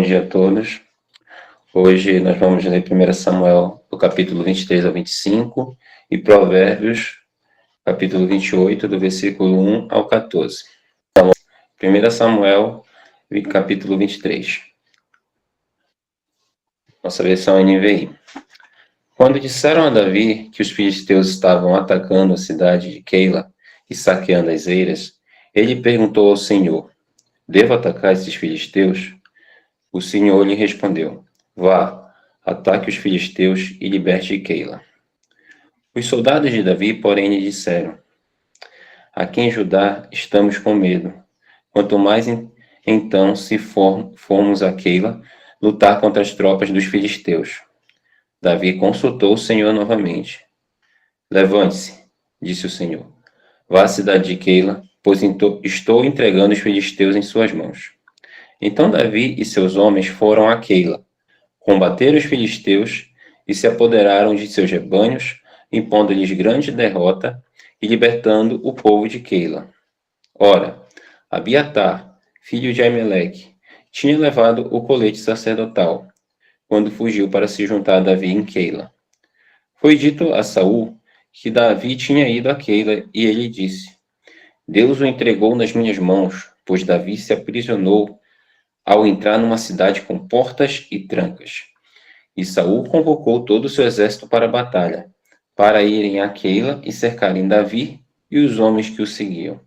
dia a todos. Hoje nós vamos ler 1 Samuel, do capítulo 23 ao 25, e Provérbios, capítulo 28, do versículo 1 ao 14. 1 Samuel, capítulo 23. Nossa versão NVI. Quando disseram a Davi que os filisteus estavam atacando a cidade de Keila e saqueando as eiras, ele perguntou ao Senhor: devo atacar esses filisteus? O Senhor lhe respondeu: vá, ataque os filisteus e liberte Keila. Os soldados de Davi, porém, lhe disseram: aqui em Judá estamos com medo. Quanto mais então se formos a Keila lutar contra as tropas dos filisteus. Davi consultou o Senhor novamente. Levante-se, disse o Senhor. Vá à cidade de Keila, pois estou entregando os filisteus em suas mãos. Então Davi e seus homens foram a Keila, combateram os filisteus e se apoderaram de seus rebanhos, impondo-lhes grande derrota e libertando o povo de Keila. Ora, Abiatar, filho de Aimeleque, tinha levado o colete sacerdotal, quando fugiu para se juntar a Davi em Keila. Foi dito a Saul que Davi tinha ido a Keila, e ele disse: Deus o entregou nas minhas mãos, pois Davi se aprisionou ao entrar numa cidade com portas e trancas. E Saul convocou todo o seu exército para a batalha, para irem a Keila e cercarem Davi e os homens que o seguiam.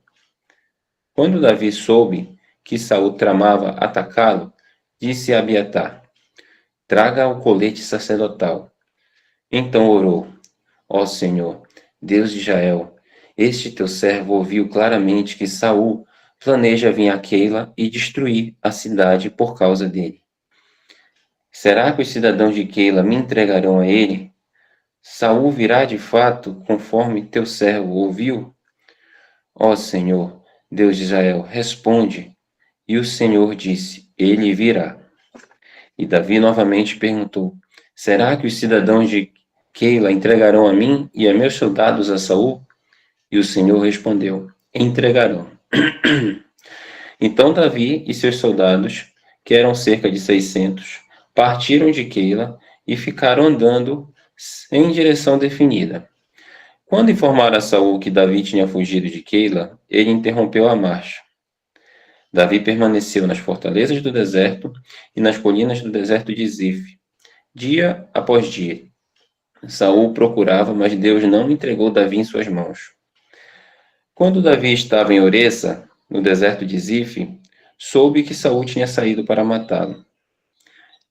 Quando Davi soube que Saul tramava atacá-lo, disse a Abiatar: traga o colete sacerdotal. Então orou: ó Senhor, Deus de Israel, este teu servo ouviu claramente que Saul planeja vir a Keila e destruir a cidade por causa dele. Será que os cidadãos de Keila me entregarão a ele? Saul virá de fato, conforme teu servo ouviu? Ó Senhor, Deus de Israel, responde. E o Senhor disse: ele virá. E Davi novamente perguntou: será que os cidadãos de Keila entregarão a mim e a meus soldados a Saul? E o Senhor respondeu: entregarão. Então Davi e seus soldados, que eram cerca de 600, partiram de Keila e ficaram andando sem direção definida. Quando informaram a Saul que Davi tinha fugido de Keila, ele interrompeu a marcha. Davi permaneceu nas fortalezas do deserto e nas colinas do deserto de Zif, dia após dia. Saul procurava, mas Deus não entregou Davi em suas mãos. Quando Davi estava em Oressa, no deserto de Zif, soube que Saul tinha saído para matá-lo.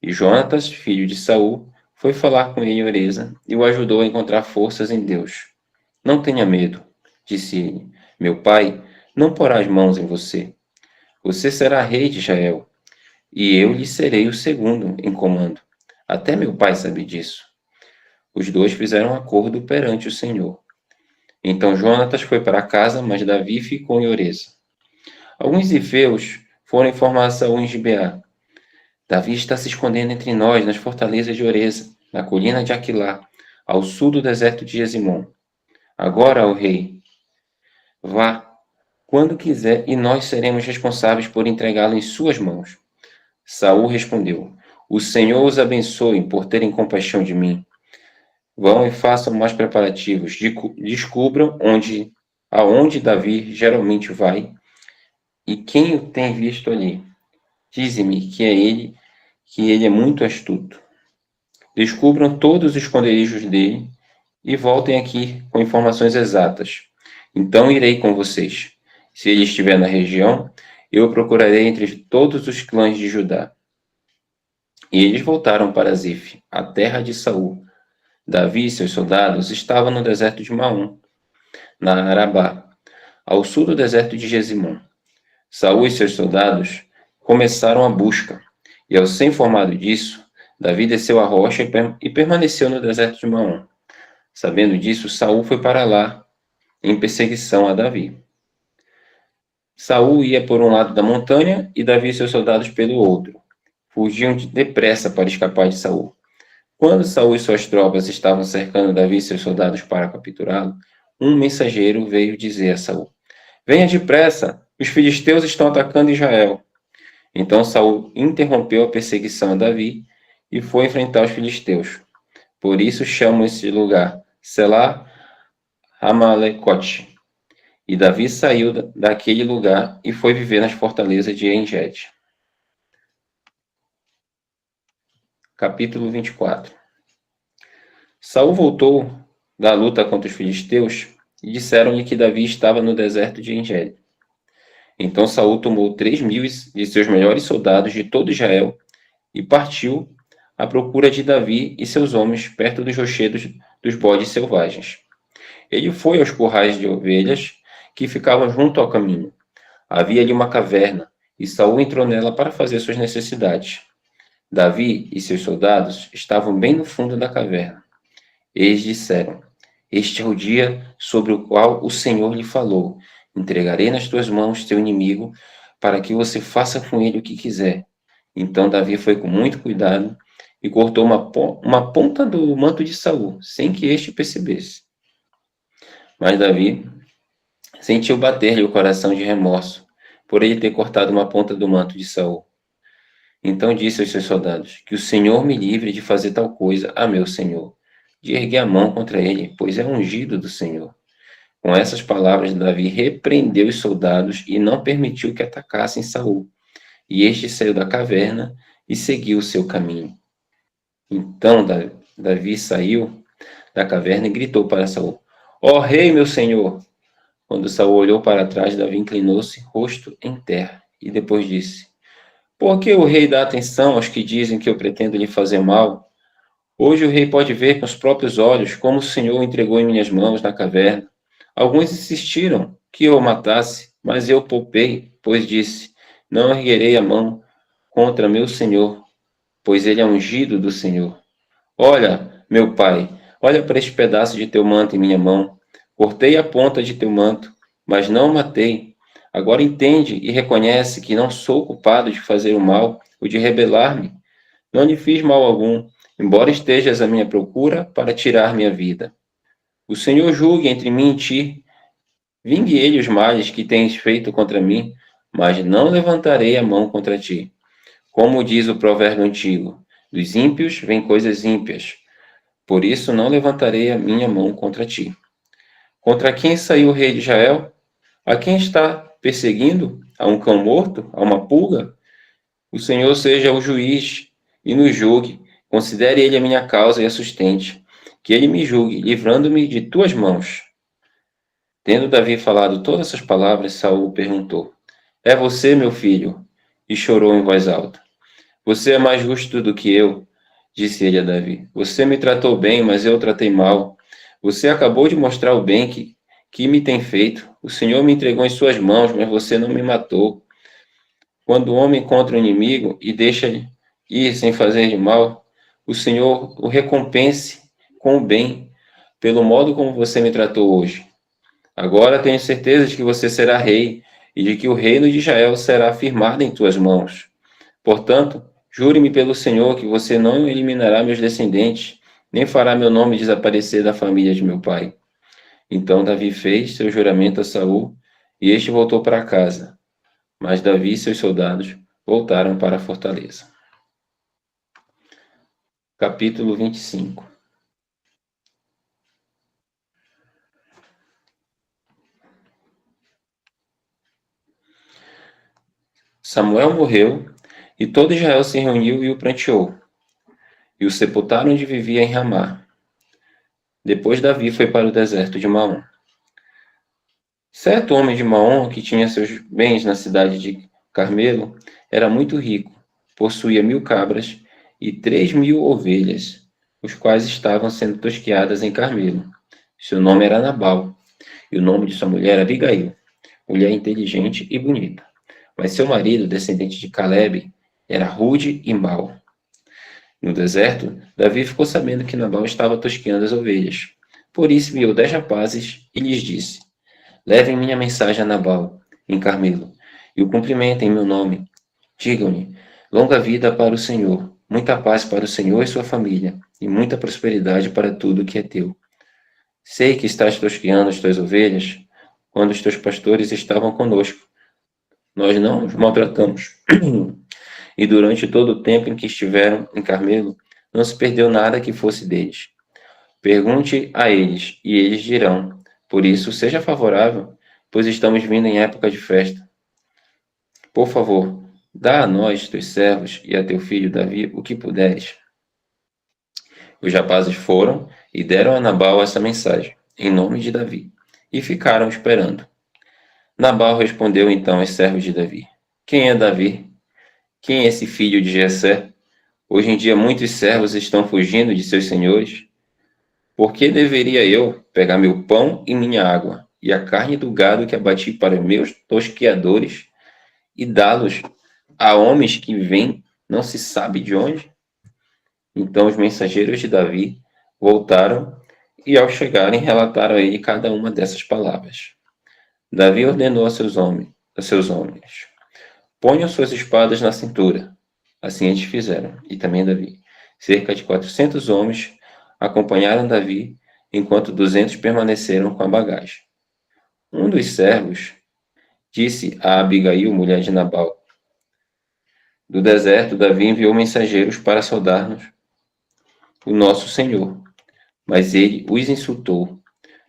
E Jonatas, filho de Saul, foi falar com ele em Oressa e o ajudou a encontrar forças em Deus. Não tenha medo, disse ele. Meu pai não porá as mãos em você. Você será rei de Israel, e eu lhe serei o segundo em comando. Até meu pai sabe disso. Os dois fizeram um acordo perante o Senhor. Então Jonatas foi para casa, mas Davi ficou em Oressa. Alguns zifeus foram informar a Saul em Gibeá. Davi está se escondendo entre nós, nas fortalezas de Oressa, na colina de Aquilá, ao sul do deserto de Jezimon. Agora, ó rei, vá quando quiser, e nós seremos responsáveis por entregá-lo em suas mãos. Saul respondeu: o Senhor os abençoe por terem compaixão de mim. Vão e façam mais preparativos. Descubram aonde Davi geralmente vai e quem o tem visto ali. Dize-me que ele é muito astuto. Descubram todos os esconderijos dele e voltem aqui com informações exatas. Então irei com vocês. Se ele estiver na região, eu o procurarei entre todos os clãs de Judá. E eles voltaram para Zif, a terra de Saul. Davi e seus soldados estavam no deserto de Maom, na Arabá, ao sul do deserto de Jezimon. Saul e seus soldados começaram a busca, e ao ser informado disso, Davi desceu a rocha e permaneceu no deserto de Maom. Sabendo disso, Saul foi para lá, em perseguição a Davi. Saul ia por um lado da montanha e Davi e seus soldados pelo outro. Fugiam depressa para escapar de Saul. Quando Saul e suas tropas estavam cercando Davi e seus soldados para capturá-lo, um mensageiro veio dizer a Saul: venha depressa, os filisteus estão atacando Israel. Então Saul interrompeu a perseguição a Davi e foi enfrentar os filisteus. Por isso chamam esse lugar Selá Hamalecote. E Davi saiu daquele lugar e foi viver nas fortalezas de Engedi. Capítulo 24. Saul voltou da luta contra os filisteus e disseram-lhe que Davi estava no deserto de Engedi. Então Saul tomou 3.000 de seus melhores soldados de todo Israel e partiu à procura de Davi e seus homens perto dos rochedos dos bodes selvagens. Ele foi aos currais de ovelhas que ficavam junto ao caminho. Havia ali uma caverna e Saul entrou nela para fazer suas necessidades. Davi e seus soldados estavam bem no fundo da caverna. Eles disseram: Este é o dia sobre o qual o Senhor lhe falou. Entregarei nas tuas mãos teu inimigo, para que você faça com ele o que quiser. Então Davi foi com muito cuidado e cortou uma ponta do manto de Saul, sem que este percebesse. Mas Davi sentiu bater-lhe o coração de remorso, por ele ter cortado uma ponta do manto de Saul. Então disse aos seus soldados: Que o Senhor me livre de fazer tal coisa a meu senhor, de erguer a mão contra ele, pois é ungido do Senhor. Com essas palavras, Davi repreendeu os soldados e não permitiu que atacassem Saul. E este saiu da caverna e seguiu o seu caminho. Então Davi saiu da caverna e gritou para Saul: Ó rei, meu senhor! Quando Saul olhou para trás, Davi inclinou-se, rosto em terra, e depois disse: Por que o rei dá atenção aos que dizem que eu pretendo lhe fazer mal? Hoje o rei pode ver com os próprios olhos como o Senhor o entregou em minhas mãos na caverna. Alguns insistiram que eu o matasse, mas eu poupei, pois disse: Não erguerei a mão contra meu senhor, pois ele é ungido do Senhor. Olha, meu pai, olha para este pedaço de teu manto em minha mão. Cortei a ponta de teu manto, mas não o matei. Agora entende e reconhece que não sou culpado de fazer o mal ou de rebelar-me. Não lhe fiz mal algum, embora estejas à minha procura para tirar minha vida. O Senhor julgue entre mim e ti. Vingue ele os males que tens feito contra mim, mas não levantarei a mão contra ti. Como diz o provérbio antigo, dos ímpios vêm coisas ímpias. Por isso não levantarei a minha mão contra ti. Contra quem saiu o rei de Israel? A quem está perseguindo? A um cão morto? A uma pulga? O Senhor seja o juiz e nos julgue. Considere ele a minha causa e a sustente. Que ele me julgue, livrando-me de tuas mãos. Tendo Davi falado todas essas palavras, Saul perguntou: É você, meu filho? E chorou em voz alta. Você é mais justo do que eu, disse ele a Davi. Você me tratou bem, mas eu o tratei mal. Você acabou de mostrar o bem que me tem feito. O Senhor me entregou em suas mãos, mas você não me matou. Quando o homem encontra o inimigo e deixa ir sem fazer de mal, o Senhor o recompense com o bem, pelo modo como você me tratou hoje. Agora tenho certeza de que você será rei e de que o reino de Israel será firmado em tuas mãos. Portanto, jure-me pelo Senhor que você não eliminará meus descendentes, nem fará meu nome desaparecer da família de meu pai. Então Davi fez seu juramento a Saul, e este voltou para casa. Mas Davi e seus soldados voltaram para a fortaleza. Capítulo 25. Samuel morreu, e todo Israel se reuniu e o pranteou, e o sepultaram onde vivia em Ramá. Depois Davi foi para o deserto de Maom. Certo homem de Maom, que tinha seus bens na cidade de Carmelo, era muito rico, possuía 1.000 cabras e 3.000 ovelhas, os quais estavam sendo tosqueadas em Carmelo. Seu nome era Nabal, e o nome de sua mulher era Abigail, mulher inteligente e bonita. Mas seu marido, descendente de Caleb, era rude e mau. No deserto, Davi ficou sabendo que Nabal estava tosqueando as ovelhas. Por isso enviou 10 rapazes e lhes disse: Levem minha mensagem a Nabal, em Carmelo, e o cumprimentem em meu nome. Digam-lhe: longa vida para o Senhor, muita paz para o Senhor e sua família, e muita prosperidade para tudo que é teu. Sei que estás tosqueando as tuas ovelhas quando os teus pastores estavam conosco. Nós não os maltratamos. e durante todo o tempo em que estiveram em Carmelo, não se perdeu nada que fosse deles. Pergunte a eles, e eles dirão. Por isso, seja favorável, pois estamos vindo em época de festa. Por favor, dá a nós, teus servos, e a teu filho Davi o que puderes. Os rapazes foram e deram a Nabal essa mensagem, em nome de Davi, e ficaram esperando. Nabal respondeu então aos servos de Davi: Quem é Davi? Quem é esse filho de Jessé? Hoje em dia muitos servos estão fugindo de seus senhores. Por que deveria eu pegar meu pão e minha água, e a carne do gado que abati para meus tosqueadores, e dá-los a homens que vêm não se sabe de onde? Então os mensageiros de Davi voltaram e, ao chegarem, relataram a ele cada uma dessas palavras. Davi ordenou a seus homens: ponham suas espadas na cintura. Assim eles fizeram, e também Davi. Cerca de 400 homens acompanharam Davi, enquanto 200 permaneceram com a bagagem. Um dos servos disse a Abigail, mulher de Nabal: Do deserto, Davi enviou mensageiros para saudar-nos, o nosso Senhor, mas ele os insultou.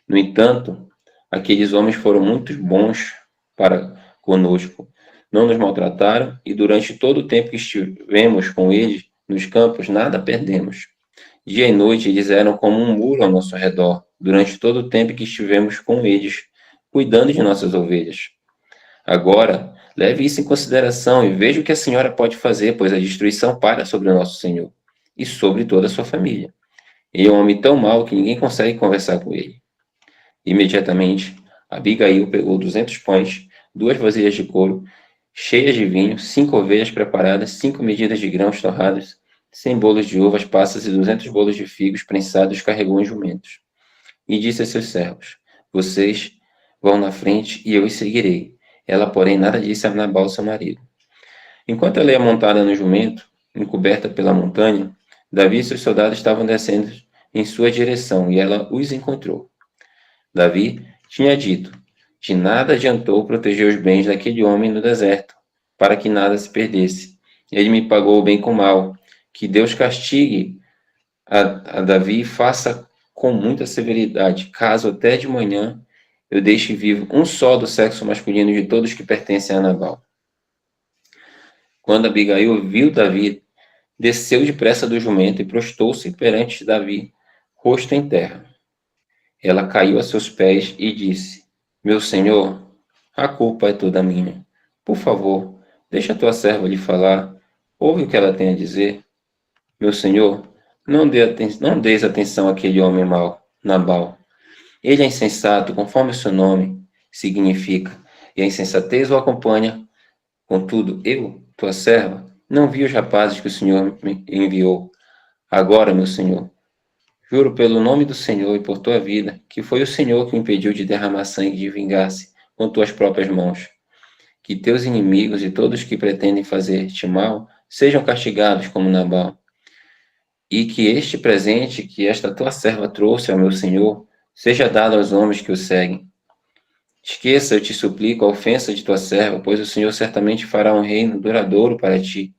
No entanto, aqueles homens foram muito bons para conosco. Não nos maltrataram e durante todo o tempo que estivemos com eles nos campos, nada perdemos. Dia e noite eles eram como um muro ao nosso redor, durante todo o tempo que estivemos com eles, cuidando de nossas ovelhas. Agora, leve isso em consideração e veja o que a senhora pode fazer, pois a destruição para sobre o nosso Senhor e sobre toda a sua família. Ele é um homem tão mau que ninguém consegue conversar com ele. Imediatamente, Abigail pegou 200 pães, 2 vasilhas de couro, cheias de vinho, 5 ovelhas preparadas, 5 medidas de grãos torrados, 100 bolos de uvas passas e 200 bolos de figos prensados carregou em jumentos. E disse a seus servos: Vocês vão na frente e eu os seguirei. Ela, porém, nada disse a Nabal, seu marido. Enquanto ela ia montada no jumento, encoberta pela montanha, Davi e seus soldados estavam descendo em sua direção e ela os encontrou. Davi tinha dito: De nada adiantou proteger os bens daquele homem no deserto, para que nada se perdesse. Ele me pagou o bem com o mal. Que Deus castigue a Davi e faça com muita severidade, caso até de manhã eu deixe vivo um só do sexo masculino de todos que pertencem a Nabal. Quando Abigail viu Davi, desceu depressa do jumento e prostou-se perante Davi, rosto em terra. Ela caiu a seus pés e disse: Meu senhor, a culpa é toda minha. Por favor, deixa tua serva lhe falar. Ouve o que ela tem a dizer. Meu senhor, não deis atenção àquele homem mau, Nabal. Ele é insensato, conforme o seu nome significa, e a insensatez o acompanha. Contudo, eu, tua serva, não vi os rapazes que o Senhor me enviou. Agora, meu senhor, juro pelo nome do Senhor e por tua vida, que foi o Senhor que o impediu de derramar sangue e de vingar-se com tuas próprias mãos. Que teus inimigos e todos que pretendem fazer-te mal sejam castigados como Nabal. E que este presente que esta tua serva trouxe ao meu Senhor seja dado aos homens que o seguem. Esqueça, eu te suplico, a ofensa de tua serva, pois o Senhor certamente fará um reino duradouro para ti,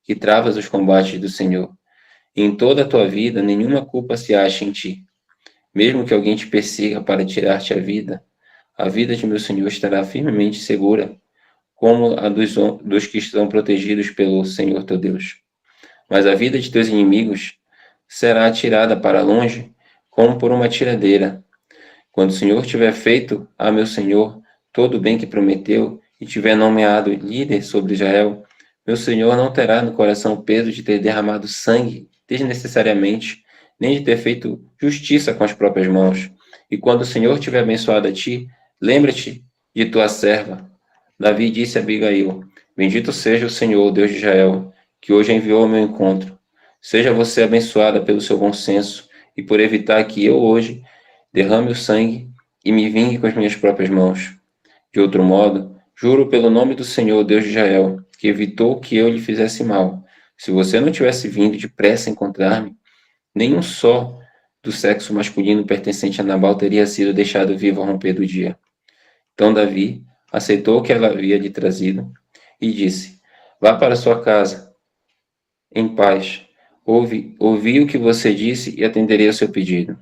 que travas os combates do Senhor. E em toda a tua vida, nenhuma culpa se acha em ti. Mesmo que alguém te persiga para tirar-te a vida de meu Senhor estará firmemente segura, como a dos que estão protegidos pelo Senhor teu Deus. Mas a vida de teus inimigos será atirada para longe, como por uma tiradeira. Quando o Senhor tiver feito a meu Senhor todo o bem que prometeu e tiver nomeado líder sobre Israel, meu Senhor não terá no coração o peso de ter derramado sangue desnecessariamente, nem de ter feito justiça com as próprias mãos. E quando o Senhor tiver abençoado a ti, lembra-te de tua serva. Davi disse a Abigail: Bendito seja o Senhor, Deus de Israel, que hoje enviou ao meu encontro. Seja você abençoada pelo seu bom senso e por evitar que eu hoje derrame o sangue e me vingue com as minhas próprias mãos. De outro modo, juro pelo nome do Senhor, Deus de Israel, que evitou que eu lhe fizesse mal. Se você não tivesse vindo depressa encontrar-me, nenhum só do sexo masculino pertencente a Nabal teria sido deixado vivo ao romper do dia. Então Davi aceitou o que ela havia lhe trazido e disse: Vá para sua casa, em paz. Ouvi o que você disse e atenderei ao seu pedido.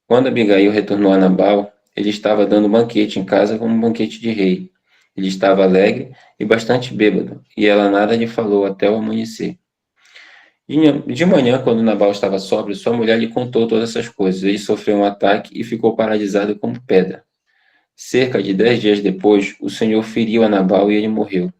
Quando Abigail retornou a Nabal, ele estava dando um banquete em casa como um banquete de rei. Ele estava alegre e bastante bêbado, e ela nada lhe falou até o amanhecer. De manhã, quando Nabal estava sóbrio, sua mulher lhe contou todas essas coisas. Ele sofreu um ataque e ficou paralisado como pedra. Cerca de 10 dias depois, o Senhor feriu a Nabal e ele morreu.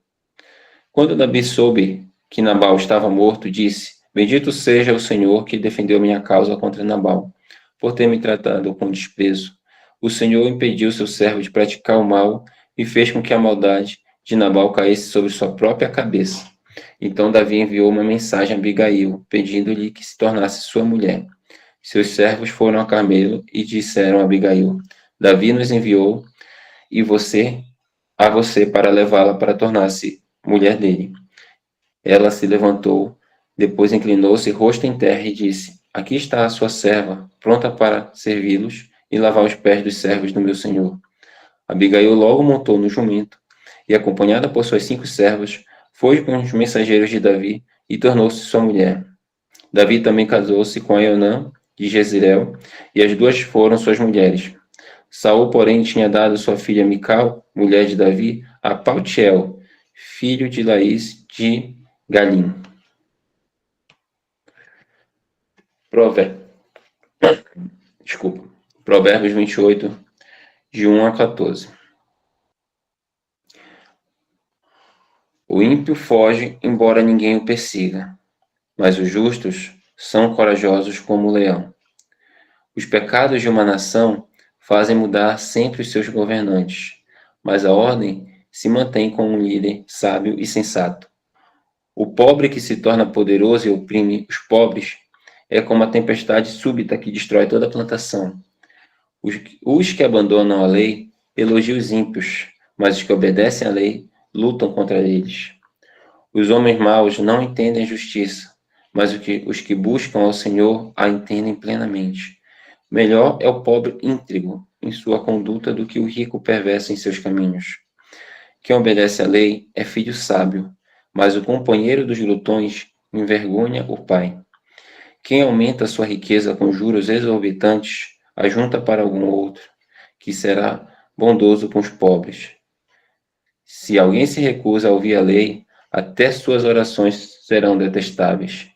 Quando Davi soube que Nabal estava morto, disse: Bendito seja o Senhor que defendeu minha causa contra Nabal, por ter me tratado com desprezo. O Senhor impediu seu servo de praticar o mal e fez com que a maldade de Nabal caísse sobre sua própria cabeça. Então Davi enviou uma mensagem a Abigail, pedindo-lhe que se tornasse sua mulher. Seus servos foram a Carmelo e disseram a Abigail: Davi nos enviou e você para levá-la para tornar-se mulher dele. Ela se levantou, depois inclinou-se rosto em terra e disse: Aqui está a sua serva, pronta para servi-los e lavar os pés dos servos do meu senhor. Abigail logo montou no jumento e, acompanhada por suas 5 servas, foi com os mensageiros de Davi e tornou-se sua mulher. Davi também casou-se com Aionã de Jezreel, e as duas foram suas mulheres. Saul, porém, tinha dado sua filha Mical, mulher de Davi, a Paltiel, filho de Laís de Galim. Provérbios 28, de 1 a 14. O ímpio foge, embora ninguém o persiga, mas os justos são corajosos como o leão. Os pecados de uma nação fazem mudar sempre os seus governantes, mas a ordem se mantém com um líder sábio e sensato. O pobre que se torna poderoso e oprime os pobres é como a tempestade súbita que destrói toda a plantação. Os que abandonam a lei elogiam os ímpios, mas os que obedecem à lei lutam contra eles. Os homens maus não entendem a justiça, mas os que buscam ao Senhor a entendem plenamente. Melhor é o pobre íntegro em sua conduta do que o rico perverso em seus caminhos. Quem obedece à lei é filho sábio, mas o companheiro dos glutões envergonha o pai. Quem aumenta sua riqueza com juros exorbitantes, ajunta para algum outro, que será bondoso com os pobres. Se alguém se recusa a ouvir a lei, até suas orações serão detestáveis.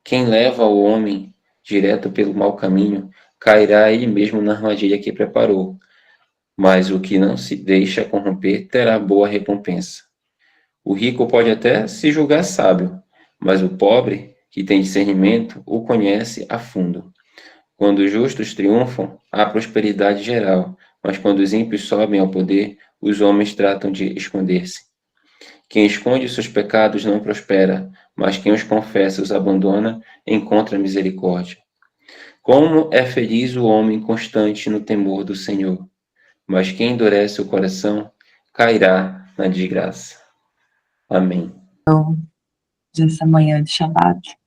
Quem leva o homem direto pelo mau caminho, cairá ele mesmo na armadilha que preparou, mas o que não se deixa corromper terá boa recompensa. O rico pode até se julgar sábio, mas o pobre, que tem discernimento, o conhece a fundo. Quando os justos triunfam, há prosperidade geral, mas quando os ímpios sobem ao poder, os homens tratam de esconder-se. Quem esconde seus pecados não prospera, mas quem os confessa e os abandona encontra misericórdia. Como é feliz o homem constante no temor do Senhor, mas quem endurece o coração cairá na desgraça. Amém. Então, dessa manhã de Shabbat,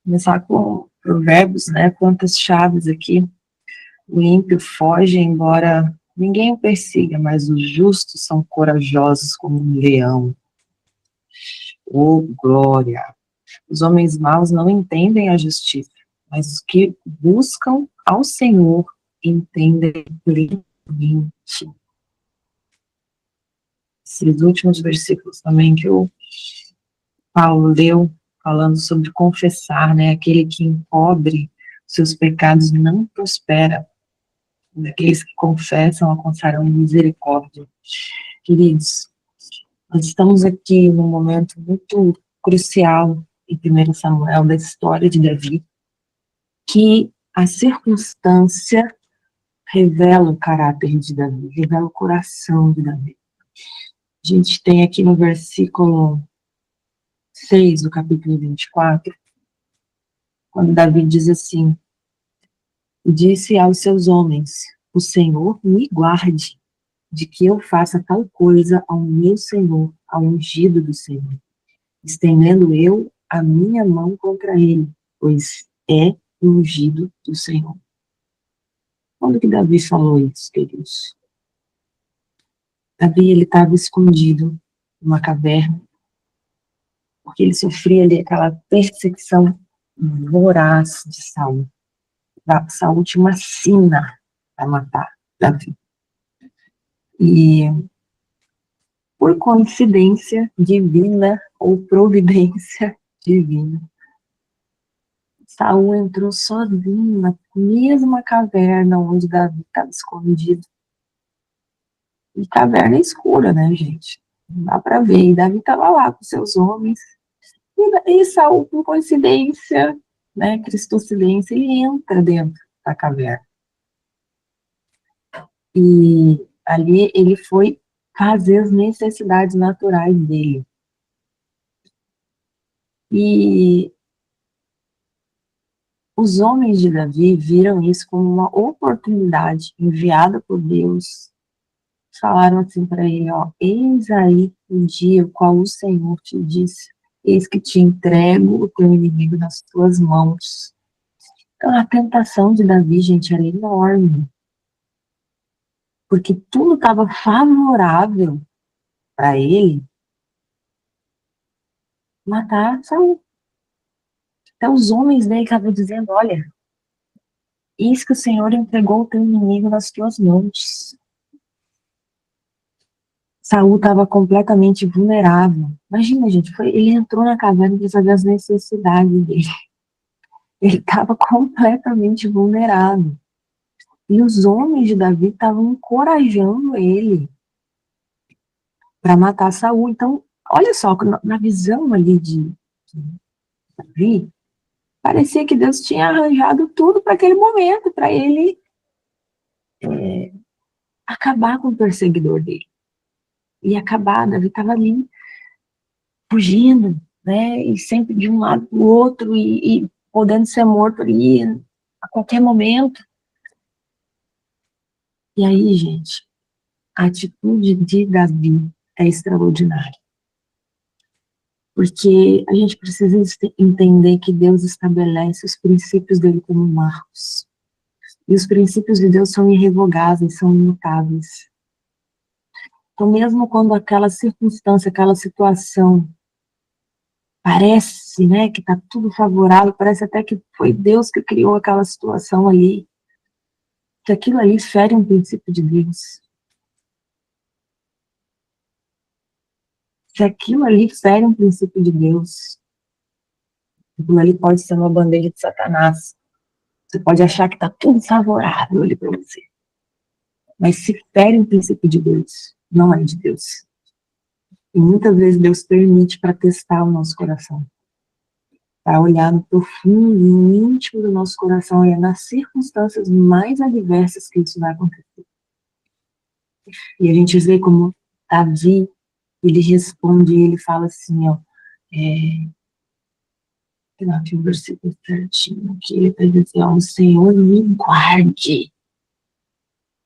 começar com Provérbios, né? Quantas chaves aqui. O ímpio foge, embora ninguém o persiga, mas os justos são corajosos como um leão. Oh, glória! Os homens maus não entendem a justiça, mas os que buscam ao Senhor entendem plenamente. Esses últimos versículos também que o Paulo leu, falando sobre confessar, né? Aquele que encobre seus pecados não prospera. Aqueles que confessam alcançarão misericórdia. Queridos, nós estamos aqui num momento muito crucial em 1 Samuel, da história de Davi, que a circunstância revela o caráter de Davi, revela o coração de Davi. A gente tem aqui no versículo 6 do capítulo 24, quando Davi diz assim: disse aos seus homens, o Senhor me guarde de que eu faça tal coisa ao meu Senhor, ao ungido do Senhor, estendendo eu a minha mão contra ele, pois é ungido do Senhor. Quando que Davi falou isso, queridos? Davi, ele estava escondido numa caverna, porque ele sofria ali aquela perseguição voraz de Saul. Saul tinha uma sina para matar Davi. E, por coincidência divina ou providência divina, Saul entrou sozinho na mesma caverna onde Davi estava escondido. E caverna escura, né, gente? Não dá para ver. E Davi estava lá com seus homens. E Saul, por coincidência, né, cristocidência, ele entra dentro da caverna. E ali ele foi fazer as necessidades naturais dele. E os homens de Davi viram isso como uma oportunidade enviada por Deus. Falaram assim para ele, ó, eis aí o dia o qual o Senhor te disse, eis que te entrego o teu inimigo nas tuas mãos. Então a tentação de Davi, gente, era enorme. Porque tudo estava favorável para ele matar Saul. Então os homens dele estavam dizendo, olha, eis que o Senhor entregou o teu inimigo nas tuas mãos. Saul estava completamente vulnerável. Imagina, gente, ele entrou na caverna para saber as necessidades dele. Ele estava completamente vulnerável. E os homens de Davi estavam encorajando ele para matar Saul. Então, olha só, na visão ali de Davi, parecia que Deus tinha arranjado tudo para aquele momento, para ele acabar com o perseguidor dele. E acabar, Davi estava ali, fugindo, né, e sempre de um lado para o outro, e podendo ser morto ali a qualquer momento. E aí, gente, a atitude de Davi é extraordinária. Porque a gente precisa entender que Deus estabelece os princípios dele como marcos. E os princípios de Deus são irrevogáveis, são imutáveis. Então, mesmo quando aquela circunstância, aquela situação parece, né, que está tudo favorável, parece até que foi Deus que criou aquela situação ali, que aquilo ali fere um princípio de Deus. Se aquilo ali fere um princípio de Deus, aquilo ali pode ser uma bandeja de Satanás. Você pode achar que está tudo favorável ali para você. Mas se fere um princípio de Deus, não é de Deus. E muitas vezes Deus permite para testar o nosso coração. Para olhar no profundo, no íntimo do nosso coração, e nas circunstâncias mais adversas que isso vai acontecer. E a gente vê como Davi, ele responde, ele fala assim, ó, aqui o versículo certinho, que ele vai dizer, ó, o Senhor me guarde,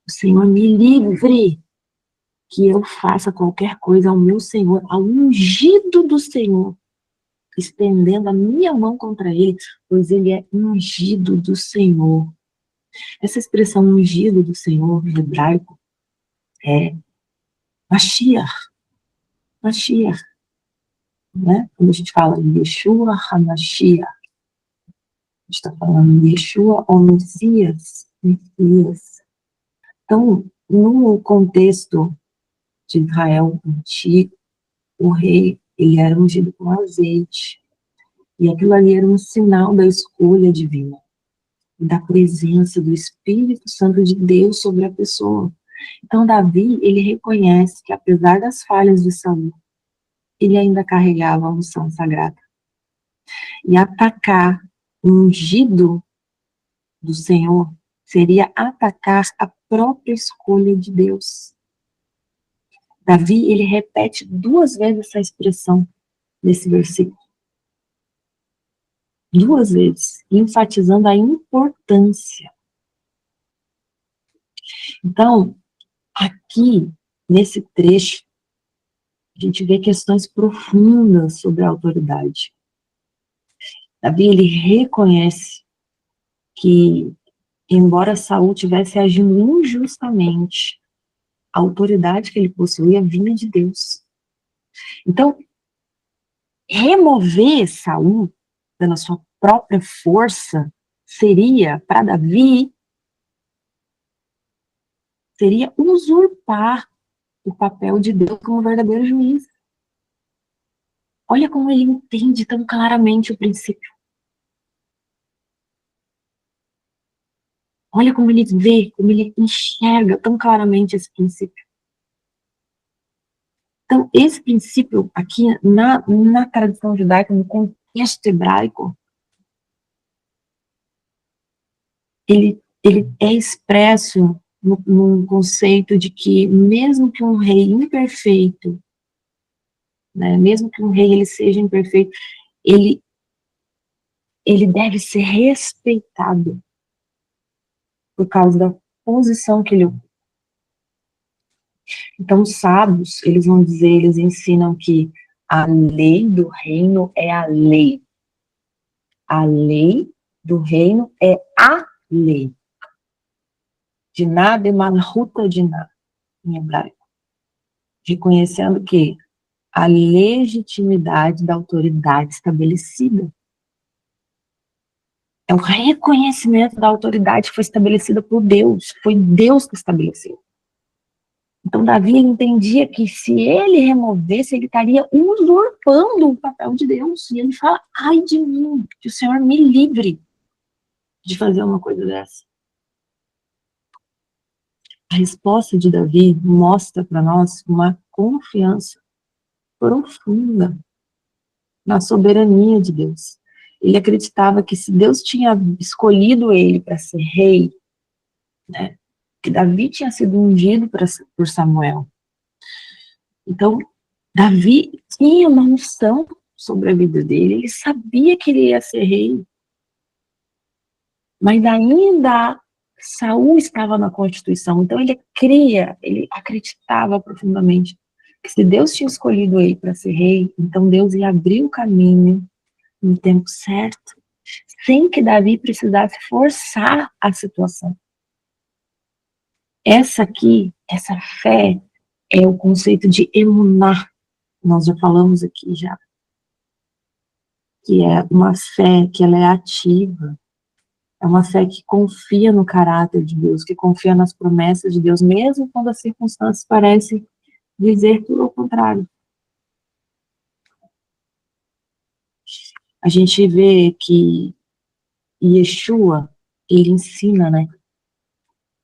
o Senhor me livre, que eu faça qualquer coisa ao meu Senhor, ao ungido do Senhor, estendendo a minha mão contra ele, pois ele é ungido do Senhor. Essa expressão ungido do Senhor, em hebraico, é Mashiach, Mashiach, né? Quando a gente fala Yeshua HaMashiach, a gente está falando Yeshua ou Messias, Messias. Então, no contexto de Israel antigo, o rei, ele era ungido com azeite, e aquilo ali era um sinal da escolha divina, da presença do Espírito Santo de Deus sobre a pessoa. Então, Davi, ele reconhece que, apesar das falhas de Saul, ele ainda carregava a unção sagrada. E atacar o ungido do Senhor seria atacar a própria escolha de Deus. Davi, ele repete 2 vezes essa expressão nesse versículo. 2 vezes, enfatizando a importância. Então, aqui, nesse trecho, a gente vê questões profundas sobre a autoridade. Davi, ele reconhece que, embora Saul estivesse agindo injustamente, a autoridade que ele possuía vinha de Deus. Então, remover Saul pela sua própria força seria, para Davi, seria usurpar o papel de Deus como verdadeiro juiz. Olha como ele entende tão claramente o princípio. Olha como ele vê, como ele enxerga tão claramente esse princípio. Então, esse princípio aqui, na tradição judaica, no contexto hebraico, ele é expresso no conceito de que, mesmo que um rei imperfeito, né, mesmo que um rei ele seja imperfeito, ele deve ser respeitado por causa da posição que ele ocupa. Então, os sábios, eles vão dizer, eles ensinam que a lei do reino é a lei. A lei do reino é a lei. Diná de malhuta diná, em hebraico. Reconhecendo que a legitimidade da autoridade estabelecida é o reconhecimento da autoridade que foi estabelecida por Deus. Foi Deus que estabeleceu. Então, Davi entendia que se ele removesse, ele estaria usurpando o papel de Deus. E ele fala, ai de mim, que o Senhor me livre de fazer uma coisa dessa. A resposta de Davi mostra para nós uma confiança profunda na soberania de Deus. Ele acreditava que se Deus tinha escolhido ele para ser rei, né, que Davi tinha sido ungido por Samuel. Então, Davi tinha uma unção sobre a vida dele, ele sabia que ele ia ser rei, mas ainda Saul estava na Constituição, então ele acreditava profundamente que se Deus tinha escolhido ele para ser rei, então Deus ia abrir o caminho no tempo certo, sem que Davi precisasse forçar a situação. Essa fé, é o conceito de emuná, nós já falamos aqui já, que é uma fé que ela é ativa, é uma fé que confia no caráter de Deus, que confia nas promessas de Deus, mesmo quando as circunstâncias parecem dizer tudo ao contrário. A gente vê que Yeshua, ele ensina, né,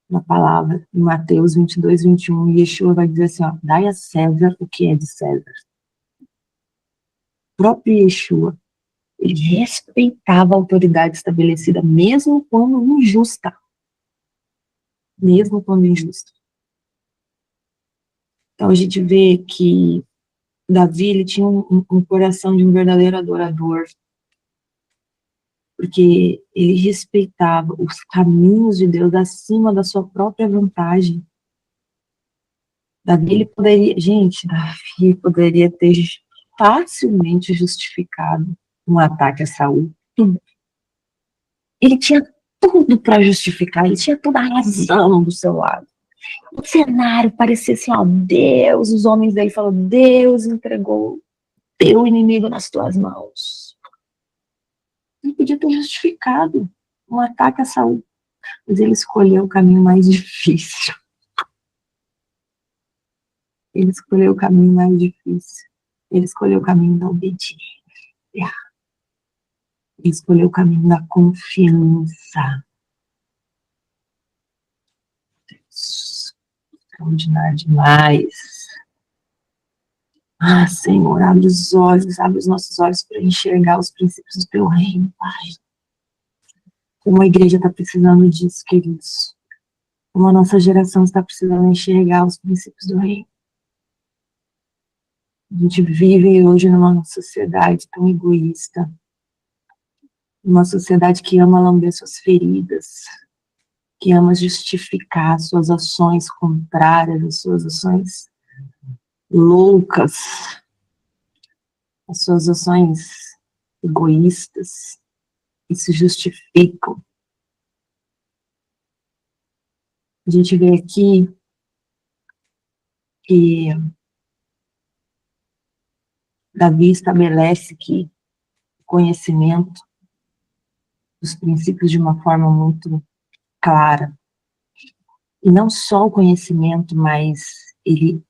na palavra, em Mateus 22, 21, Yeshua vai dizer assim, ó, dai a César o que é de César. O próprio Yeshua, ele respeitava a autoridade estabelecida, mesmo quando injusta. Mesmo quando injusta. Então a gente vê que Davi, ele tinha um coração de um verdadeiro adorador, porque ele respeitava os caminhos de Deus acima da sua própria vantagem. Davi poderia ter facilmente justificado um ataque a Saul. Ele tinha tudo para justificar, ele tinha toda a razão do seu lado. O cenário parecia assim, ó, Deus, os homens dele falam, Deus entregou teu inimigo nas tuas mãos. Ele podia ter justificado um ataque a Saul, mas ele escolheu o caminho mais difícil. Ele escolheu o caminho mais difícil. Ele escolheu o caminho da obediência. Ele escolheu o caminho da confiança. Extraordinário demais. Ah, Senhor, abre os olhos, abre os nossos olhos para enxergar os princípios do teu reino, Pai. Como a igreja está precisando disso, queridos. Como a nossa geração está precisando enxergar os princípios do reino. A gente vive hoje numa sociedade tão egoísta, uma sociedade que ama lamber suas feridas, que ama justificar suas ações contrárias, as suas ações loucas, as suas ações egoístas, que se justificam. A gente vê aqui que Davi estabelece que o conhecimento dos princípios de uma forma muito clara. E não só o conhecimento, mas ele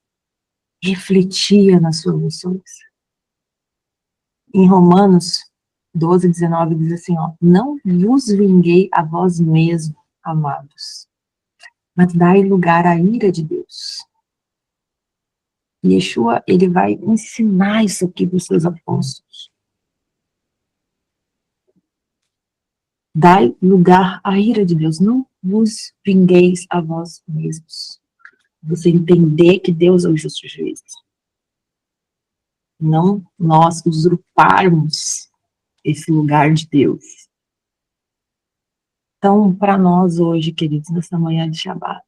refletia nas suas ações. Em Romanos 12, 19 diz assim, ó, não vos vinguei a vós mesmos, amados, mas dai lugar à ira de Deus. E Yeshua, ele vai ensinar isso aqui para os seus apóstolos. Dai lugar à ira de Deus, não vos vingueis a vós mesmos. Você entender que Deus é o justo juiz. Não nós usurparmos esse lugar de Deus. Então, para nós hoje, queridos, nessa manhã de Shabbat,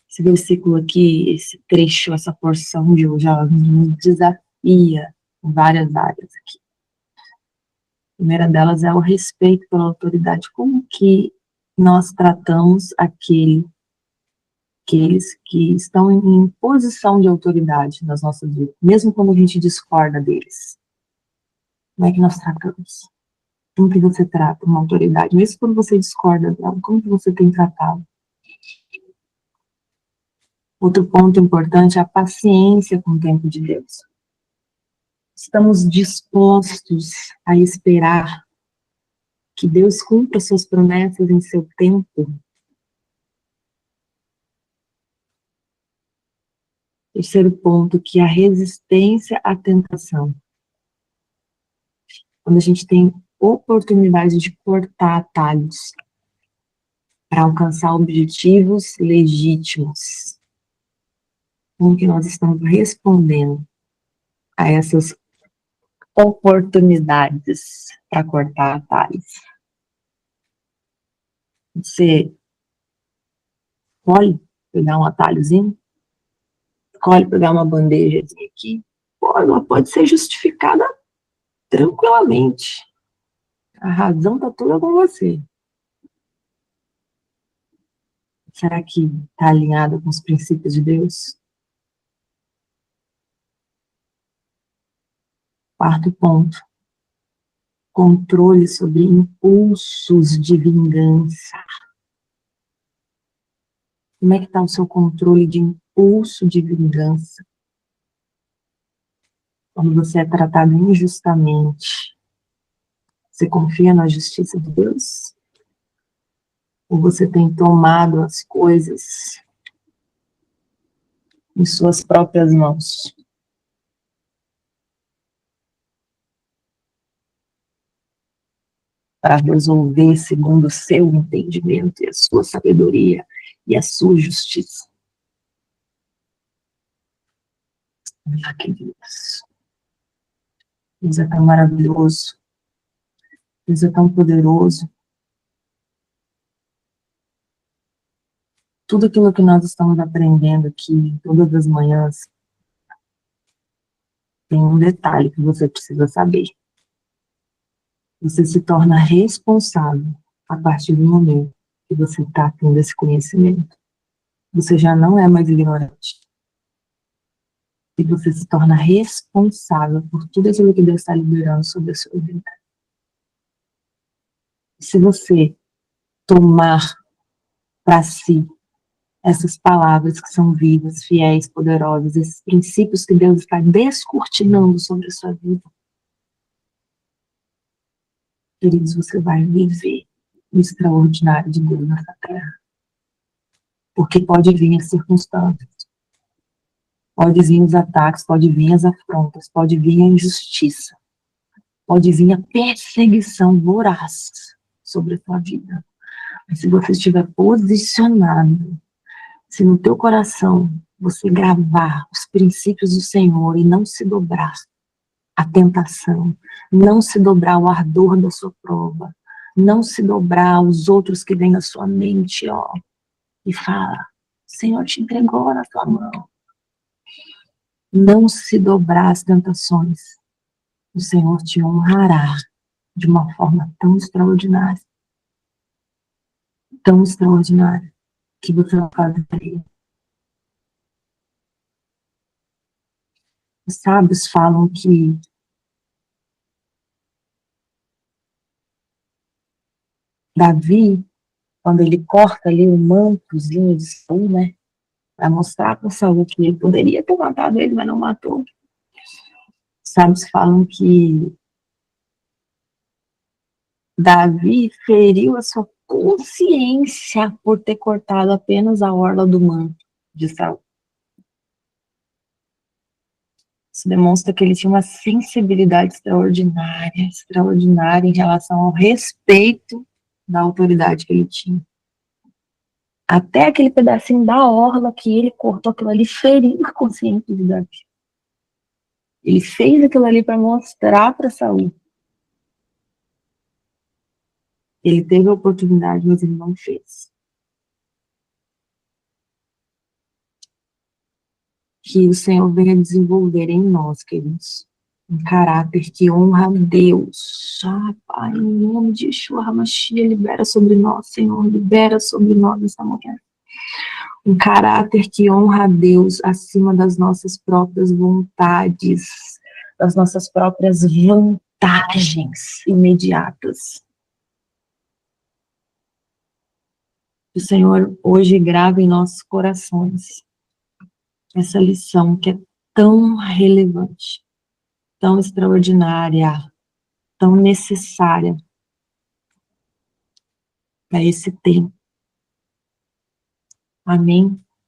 esse versículo aqui, esse trecho, essa porção de hoje, ela nos desafia em várias áreas aqui. A primeira delas é o respeito pela autoridade. Como que nós tratamos aqueles que estão em posição de autoridade nas nossas vidas, mesmo quando a gente discorda deles? Como é que nós tratamos? Como que você trata uma autoridade? Mesmo quando você discorda dela, como que você tem tratado? Outro ponto importante é a paciência com o tempo de Deus. Estamos dispostos a esperar que Deus cumpra suas promessas em seu tempo? Terceiro ponto, que é a resistência à tentação. Quando a gente tem oportunidade de cortar atalhos para alcançar objetivos legítimos, como que nós estamos respondendo a essas oportunidades para cortar atalhos? Você escolhe pegar um atalhozinho? Escolhe pegar uma bandejazinha aqui? Ela pode ser justificada tranquilamente. A razão está toda com você. Será que está alinhada com os princípios de Deus? Quarto ponto. Controle sobre impulsos de vingança. Como é que está o seu controle de impulso de vingança? Quando você é tratado injustamente, você confia na justiça de Deus? Ou você tem tomado as coisas em suas próprias mãos? Para resolver segundo o seu entendimento e a sua sabedoria e a sua justiça. Ah, que Deus. Deus é tão maravilhoso. Deus é tão poderoso. Tudo aquilo que nós estamos aprendendo aqui, todas as manhãs, tem um detalhe que você precisa saber. Você se torna responsável a partir do momento que você está tendo esse conhecimento. Você já não é mais ignorante. E você se torna responsável por tudo aquilo que Deus está liberando sobre a sua vida. Se você tomar para si essas palavras que são vivas, fiéis, poderosas, esses princípios que Deus está descortinando sobre a sua vida, queridos, você vai viver o extraordinário de Deus nessa terra. Porque pode vir as circunstâncias, pode vir os ataques, pode vir as afrontas, pode vir a injustiça, pode vir a perseguição voraz sobre a sua vida. Mas se você estiver posicionado, se no teu coração você gravar os princípios do Senhor e não se dobrar à tentação, não se dobrar ao ardor da sua prova, não se dobrar aos outros que vêm na sua mente, ó, e fala, o Senhor te entregou na tua mão. Não se dobrar às tentações, o Senhor te honrará de uma forma tão extraordinária, que você vai fazer. Os sábios falam que Davi, quando ele corta ali o mantozinho de Saul, né, para mostrar para Saul que ele poderia ter matado ele, mas não matou. Os sábios falam que Davi feriu a sua consciência por ter cortado apenas a orla do manto de Saul. Isso demonstra que ele tinha uma sensibilidade extraordinária em relação ao respeito da autoridade que ele tinha. Até aquele pedacinho da orla que ele cortou, aquilo ali feriu a consciência de Davi. Ele fez aquilo ali para mostrar para Saul. Ele teve a oportunidade, mas ele não fez. Que o Senhor venha desenvolver em nós, queridos, um caráter que honra a Deus. Pai, em nome de Yeshua HaMashiach, libera sobre nós, Senhor, libera sobre nós essa manhã. Um caráter que honra a Deus acima das nossas próprias vontades, das nossas próprias vantagens imediatas. O Senhor hoje grava em nossos corações essa lição que é tão relevante, tão extraordinária, tão necessária para esse tempo. Amém?